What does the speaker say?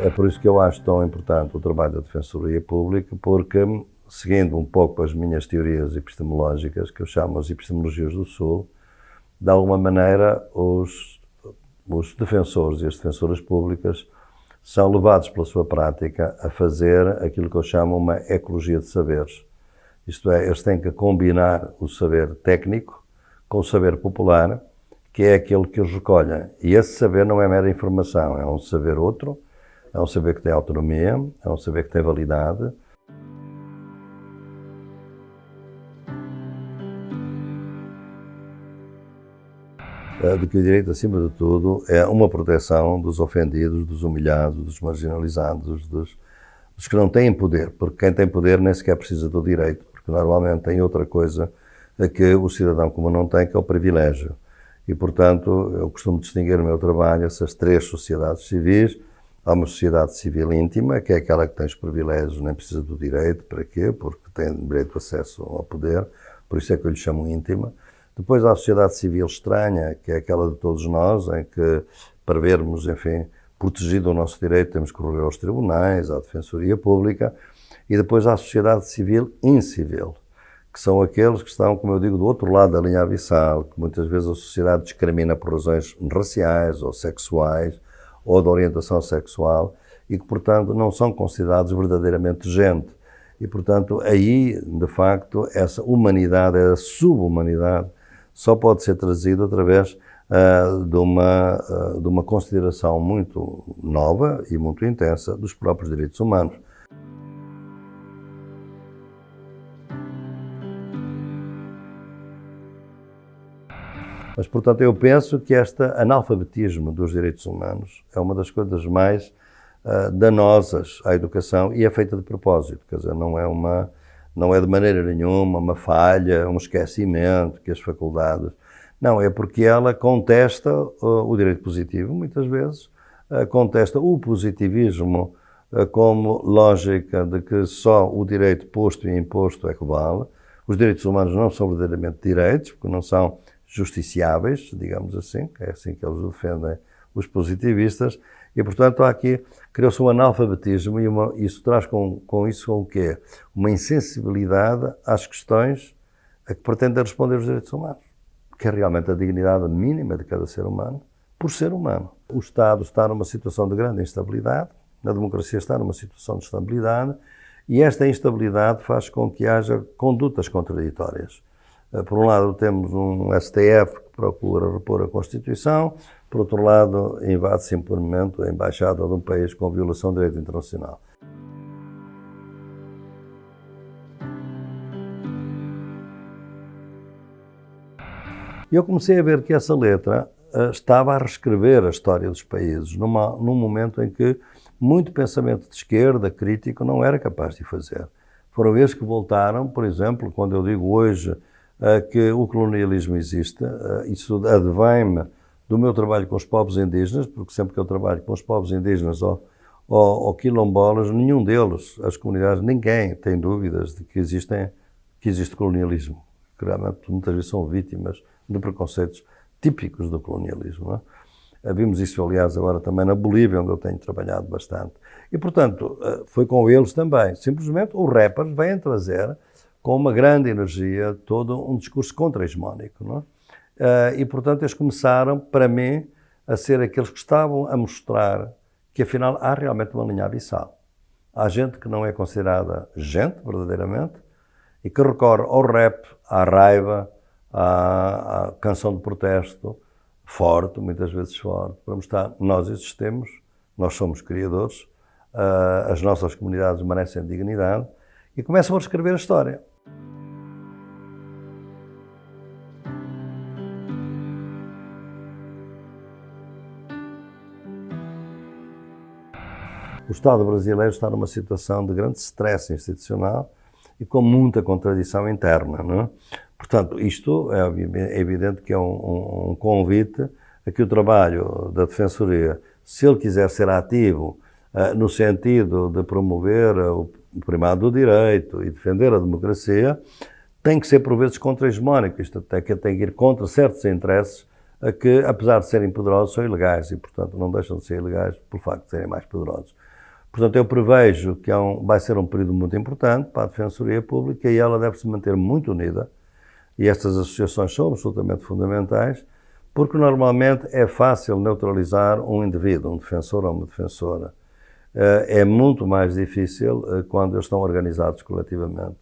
É por isso que eu acho tão importante o trabalho da Defensoria Pública, porque, seguindo um pouco as minhas teorias epistemológicas, que eu chamo as epistemologias do Sul, de alguma maneira os defensores e as defensoras públicas são levados pela sua prática a fazer aquilo que eu chamo uma ecologia de saberes. Isto é, eles têm que combinar o saber técnico com o saber popular, que é aquele que eles recolhem. E esse saber não é mera informação, é um saber outro, é um saber que tem autonomia, é um saber que tem validade. De que o direito, acima de tudo, é uma proteção dos ofendidos, dos humilhados, dos marginalizados, dos que não têm poder, porque quem tem poder nem sequer precisa do direito, porque normalmente tem outra coisa que o cidadão comum não tem, que é o privilégio. E, portanto, eu costumo distinguir no meu trabalho essas três sociedades civis. Há uma sociedade civil íntima, que é aquela que tem os privilégios, nem precisa do direito. Para quê? Porque tem direito de acesso ao poder, por isso é que eu lhe chamo íntima. Depois há a sociedade civil estranha, que é aquela de todos nós, em que, para vermos, enfim, protegido o nosso direito, temos que recorrer aos tribunais, à Defensoria Pública. E depois há a sociedade civil incivil, que são aqueles que estão, como eu digo, do outro lado da linha abissal, que muitas vezes a sociedade discrimina por razões raciais ou sexuais, ou de orientação sexual, e que, portanto, não são considerados verdadeiramente gente. E, portanto, aí, de facto, essa humanidade, essa subhumanidade, só pode ser trazida através de uma consideração muito nova e muito intensa dos próprios direitos humanos. Mas, portanto, eu penso que este analfabetismo dos direitos humanos é uma das coisas mais danosas à educação e é feita de propósito, quer dizer, não é de maneira nenhuma uma falha, um esquecimento que as faculdades... Não, é porque ela contesta o direito positivo, muitas vezes, contesta o positivismo como lógica de que só o direito posto e imposto é que vale. Os direitos humanos não são verdadeiramente direitos, porque não são justiciáveis, digamos assim, é assim que eles defendem os positivistas, e, portanto, criou-se um analfabetismo e isso traz com isso o quê? Uma insensibilidade às questões a que pretendem responder os direitos humanos, que é realmente a dignidade mínima de cada ser humano, por ser humano. O Estado está numa situação de grande instabilidade, a democracia está numa situação de estabilidade, e esta instabilidade faz com que haja condutas contraditórias. Por um lado, temos um STF que procura repor a Constituição, por outro lado, invade simplesmente a embaixada de um país com violação do direito internacional. E eu comecei a ver que essa letra estava a reescrever a história dos países, num momento em que muito pensamento de esquerda, crítico, não era capaz de fazer. Foram eles que voltaram, por exemplo, quando eu digo hoje que o colonialismo existe, isso advém-me do meu trabalho com os povos indígenas, porque sempre que eu trabalho com os povos indígenas ou quilombolas, nenhum deles, as comunidades, ninguém tem dúvidas de que existe colonialismo, que realmente muitas vezes são vítimas de preconceitos típicos do colonialismo. Não é? Vimos isso, aliás, agora também na Bolívia, onde eu tenho trabalhado bastante. E, portanto, foi com eles também. Simplesmente os rappers vêm trazer com uma grande energia, todo um discurso contra-hegemónico. Não é? E, portanto, eles começaram, para mim, a ser aqueles que estavam a mostrar que, afinal, há realmente uma linha abissal. Há gente que não é considerada gente, verdadeiramente, e que recorre ao rap, à raiva, à canção de protesto, forte, muitas vezes forte, para mostrar que nós existimos, nós somos criadores, as nossas comunidades merecem dignidade, e começam a reescrever a história. O Estado brasileiro está numa situação de grande stress institucional e com muita contradição interna, não é? Portanto, isto é evidente que é um convite a que o trabalho da Defensoria, se ele quiser ser ativo no sentido de promover o primado do direito e defender a democracia, tem que ser por vezes contra-hegemónico, isto até que tem que ir contra certos interesses que, apesar de serem poderosos, são ilegais e, portanto, não deixam de ser ilegais pelo facto de serem mais poderosos. Portanto, eu prevejo que vai ser um período muito importante para a Defensoria Pública e ela deve se manter muito unida, e estas associações são absolutamente fundamentais, porque normalmente é fácil neutralizar um indivíduo, um defensor ou uma defensora. É muito mais difícil quando eles estão organizados coletivamente.